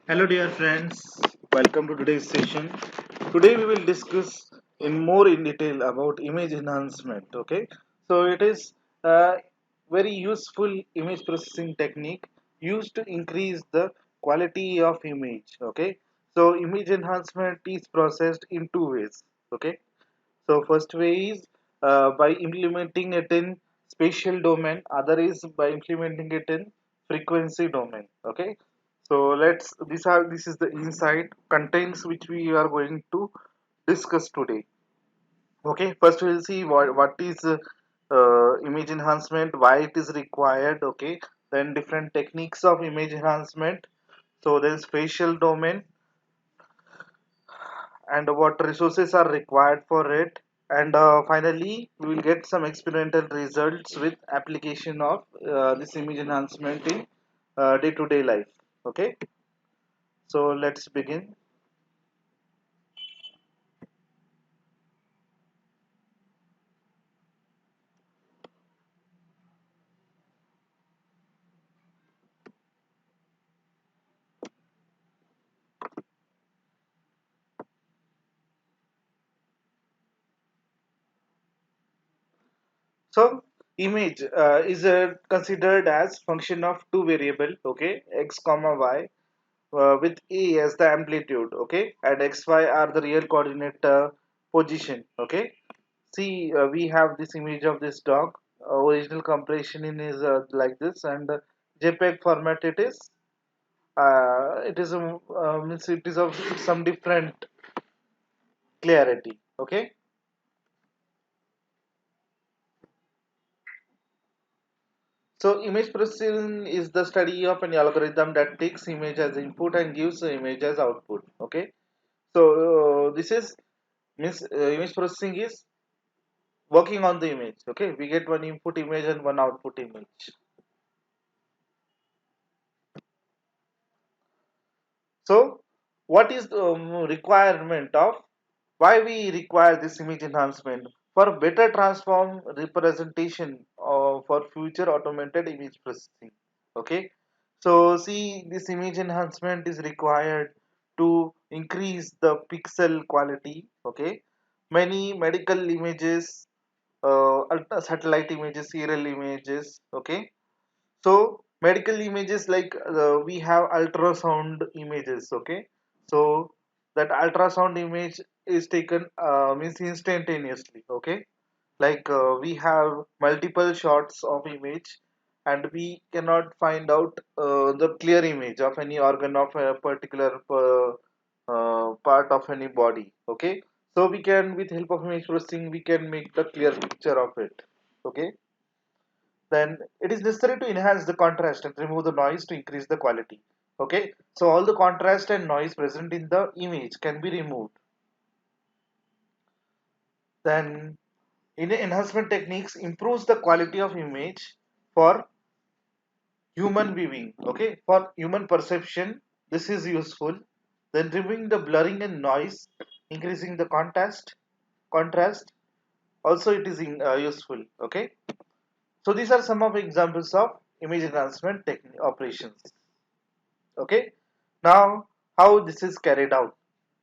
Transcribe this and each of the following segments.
Hello, dear friends. Welcome to today's session. Today, we will discuss in more in detail about image enhancement. Okay, so it is a very useful image processing technique used to increase the quality of image. Okay, so image enhancement is processed in two ways. Okay, so first way is by implementing it in spatial domain. Other is by implementing it in frequency domain. Okay. So this is the insight contains which we are going to discuss today. Okay. First we'll see what is image enhancement, why it is required. Okay. Then different techniques of image enhancement. So there is spatial domain and what resources are required for it, and finally we will get some experimental results with application of this image enhancement in day-to-day life. Okay, so let's begin. So image is considered as function of two variable, okay, x comma y, with a as the amplitude, okay, and xy are the real coordinate position. Okay, see, we have this image of this dog. Original compression in is like this, and JPEG format it is means it is of some different clarity. Okay, so image processing is the study of an algorithm that takes image as input and gives the image as output. Okay, so this is means image processing is working on the image. Okay, we get one input image and one output image. So what is the requirement of why we require this image enhancement? For better transform representation for future automated image processing. Okay, so see, this image enhancement is required to increase the pixel quality. Okay, many medical images, satellite images, serial images. Okay, so medical images like we have ultrasound images. Okay, so that ultrasound image is taken means instantaneously. Okay, like we have multiple shots of image and we cannot find out the clear image of any organ of a particular part of any body. Okay, so we can, with help of image processing, we can make the clear picture of it. Okay, then it is necessary to enhance the contrast and remove the noise to increase the quality. Okay, so all the contrast and noise present in the image can be removed. Then in enhancement techniques improves the quality of image for human viewing. Okay, for human perception this is useful. Then removing the blurring and noise, increasing the contrast also it is useful. Okay, so these are some of examples of image enhancement operations. Okay, now how this is carried out.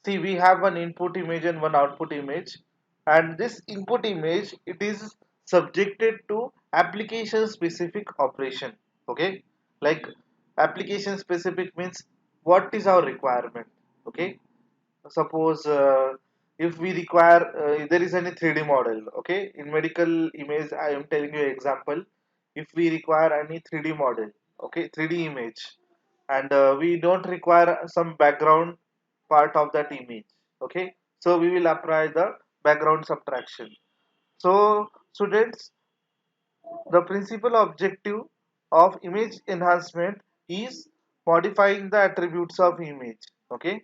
See, we have one input image and one output image, and this input image it is subjected to application specific operation. Okay, like application specific means what is our requirement. Okay, suppose if we require there is any 3D model. Okay, in medical image I am telling you example. If we require any 3D model, okay, 3D image, and we don't require some background part of that image. Okay, so we will apply the background subtraction. So students, the principal objective of image enhancement is modifying the attributes of image. Okay,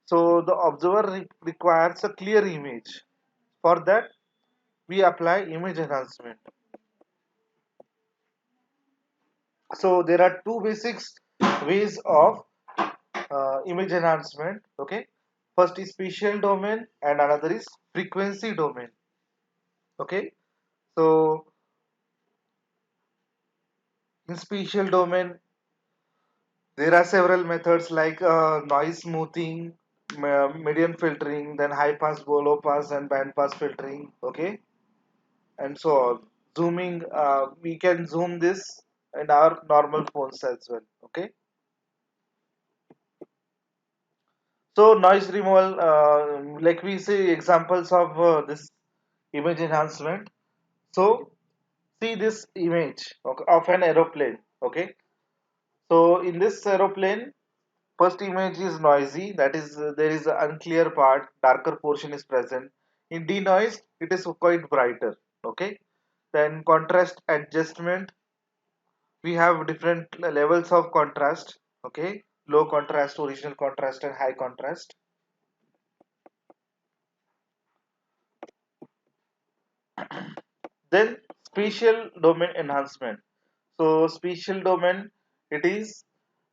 so the observer requires a clear image. For that, we apply image enhancement. So there are two basic ways of image enhancement. Okay, first is spatial domain and another is frequency domain. Okay, so in spatial domain There are several methods like noise smoothing, median filtering, then high pass, low pass, and band pass filtering. Okay, and so on. Zooming, we can zoom this in our normal phones as well. Okay, so noise removal, like we see examples of this image enhancement. So see this image, okay, of an aeroplane. Okay, so in this aeroplane, first image is noisy, that is, there is an unclear part, darker portion is present. In denoised, it is quite brighter. Okay. Then contrast adjustment, we have different levels of contrast. Okay. Low contrast, original contrast, and high contrast. Then spatial domain enhancement. So spatial domain, it is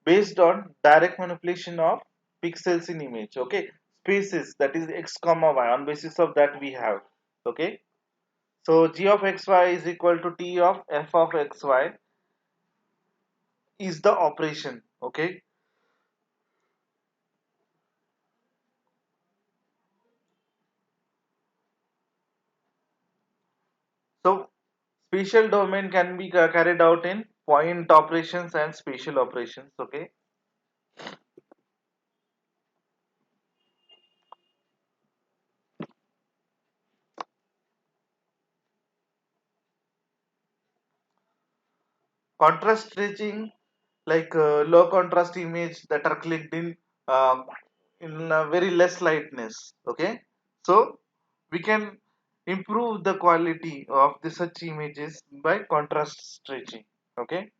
based on direct manipulation of pixels in image. Okay. Spaces, that is x comma y, on basis of that we have. Okay. So g of xy is equal to t of f of xy is the operation. Okay. So spatial domain can be carried out in point operations and spatial operations. Okay. Contrast stretching, like low contrast image that are clicked uh, in very less lightness. Okay. So we can improve the quality of the such images by contrast stretching. Okay.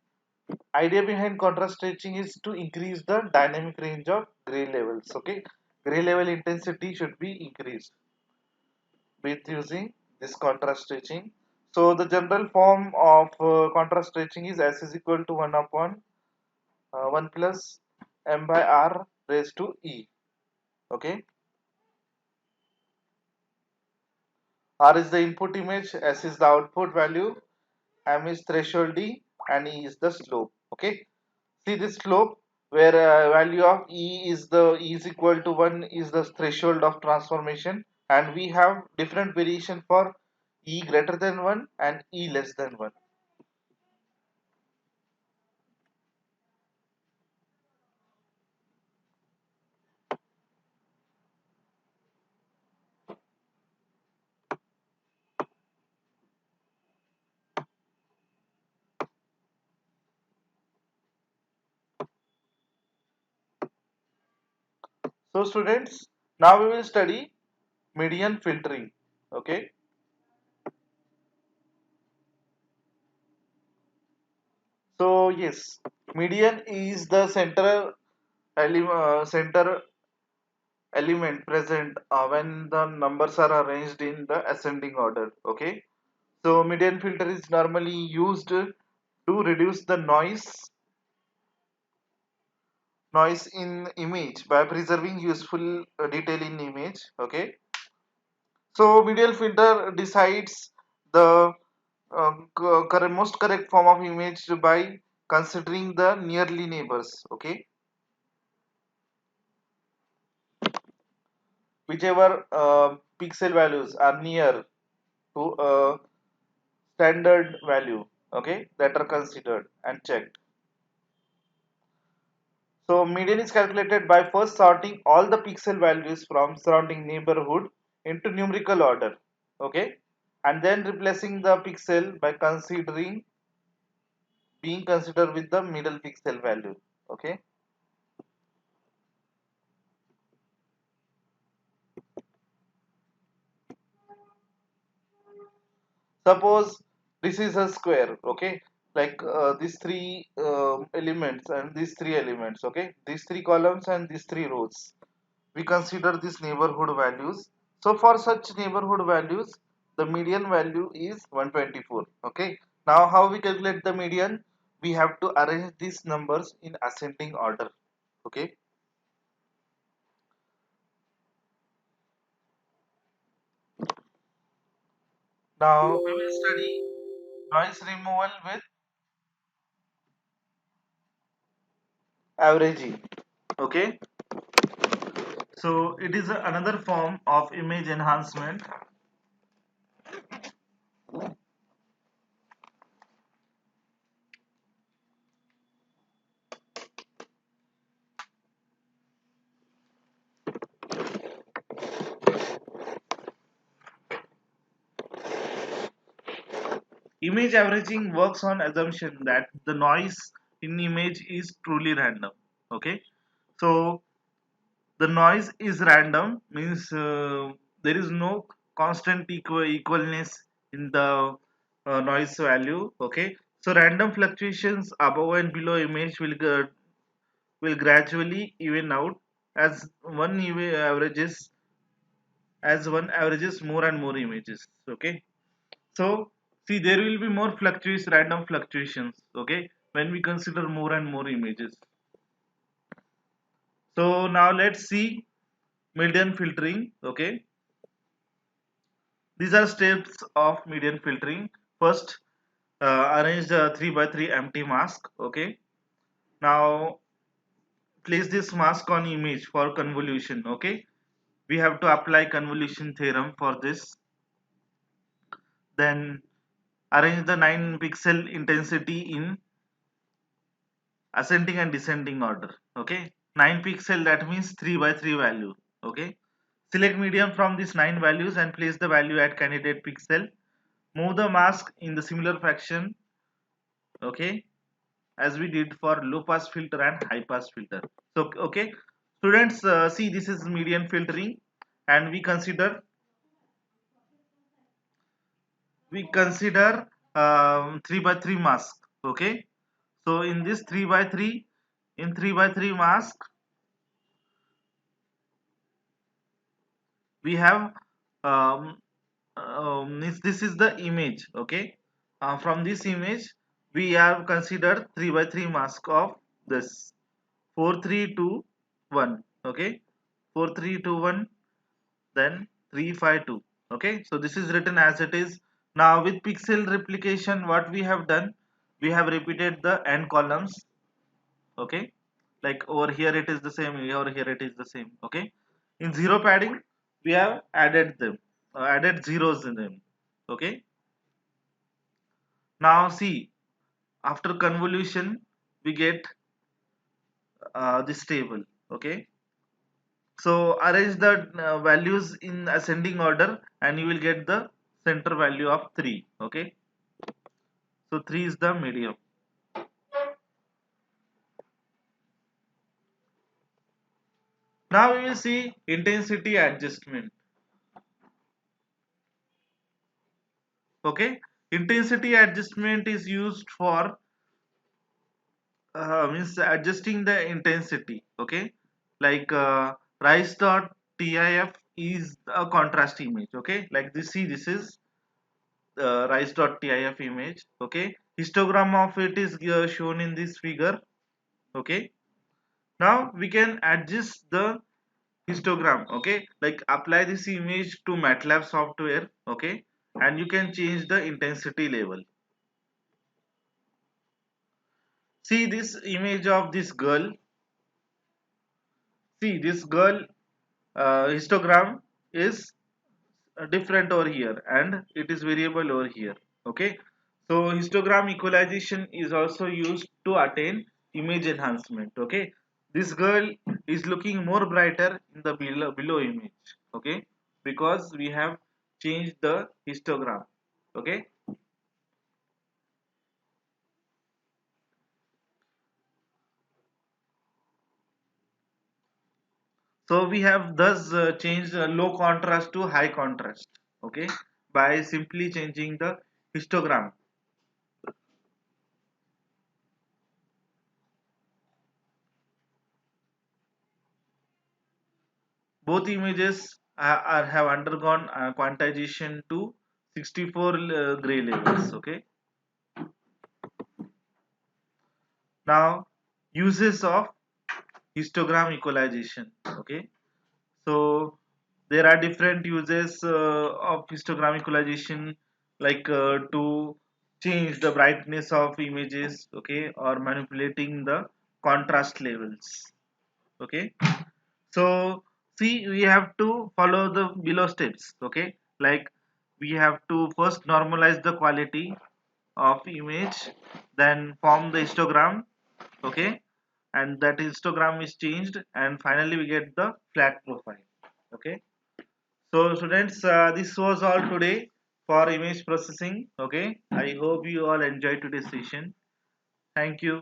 Idea behind contrast stretching is to increase the dynamic range of gray levels. Okay. Gray level intensity should be increased with using this contrast stretching. So the general form of contrast stretching is S is equal to 1 upon 1 plus m by r raised to e. Okay. R is the input image, S is the output value, M is threshold D, and E is the slope. Okay. See this slope where value of E is equal to 1 is the threshold of transformation, and we have different variation for E greater than 1 and E less than 1. So students, now we will study median filtering. Okay. So yes, median is the center element present when the numbers are arranged in the ascending order. Okay. So median filter is normally used to reduce the noise in image by preserving useful detail in image. Okay. So median filter decides the most correct form of image by considering the nearly neighbors. Okay. Whichever pixel values are near to a standard value, okay, that are considered and checked. So median is calculated by first sorting all the pixel values from surrounding neighborhood into numerical order. Okay. And then replacing the pixel by considering being considered with the middle pixel value. Okay. Suppose this is a square. Okay. Like these three elements and these three elements. Okay. These three columns and these three rows. We consider these neighborhood values. So for such neighborhood values, the median value is 124. Okay. Now how we calculate the median? We have to arrange these numbers in ascending order. Okay. Now we will study noise removal with averaging. Okay, so it is another form of image enhancement. Image averaging works on assumption that the noise in image is truly random. Okay, so the noise is random means there is no constant equalness in the noise value. Okay, so random fluctuations above and below image will gradually even out as averages one averages more and more images. Okay, so see, there will be more random fluctuations. Okay, when we consider more and more images. So now let's see median filtering. Okay, these are steps of median filtering. First, arrange the 3 by 3 empty mask. Okay, now place this mask on image for convolution. Okay, we have to apply convolution theorem for this. Then arrange the 9 pixel intensity in ascending and descending order. Okay, 9 pixel, that means 3 by 3 value. Okay, select median from these 9 values and place the value at candidate pixel. Move the mask in the similar fraction. Okay, as we did for low pass filter and high pass filter. So okay, students, see, this is median filtering, and we consider 3 by 3 mask. Okay, so in this 3 by 3, in 3 by 3 mask, we have this is the image. Okay, from this image we have considered 3 by 3 mask of this 4321. Okay, 4321, then 352. Okay, so this is written as it is. Now with pixel replication, what we have done, we have repeated the n columns. Okay, like over here it is the same, over here it is the same. Okay, in zero padding we have added them, added zeros in them. Okay, now see, after convolution we get this table. Okay, so arrange the values in ascending order and you will get the center value of 3. Okay, so 3 is the medium. Now we will see intensity adjustment. Okay, intensity adjustment is used for means adjusting the intensity. Okay, like rise dot tif is a contrast image. Okay, like this, see, this is rise dot tif image. Okay, histogram of it is shown in this figure. Okay, now we can adjust the histogram. Okay, like apply this image to MATLAB software. Okay, and you can change the intensity level. See this image of this girl. See this girl histogram is different over here and it is variable over here. Okay, so histogram equalization is also used to attain image enhancement. Okay, this girl is looking more brighter in the below image. Okay, because we have changed the histogram. Okay, so we have thus changed low contrast to high contrast. Okay, by simply changing the histogram. Both images have undergone quantization to 64 gray levels. Okay, now uses of histogram equalization. Okay, so there are different uses of histogram equalization, like to change the brightness of images. Okay, or manipulating the contrast levels. Okay, so see, we have to follow the below steps. Okay, like we have to first normalize the quality of image, then form the histogram. Okay, and that histogram is changed, and finally we get the flat profile. Okay, so students, this was all today for image processing. Okay, I hope you all enjoyed today's session. Thank you.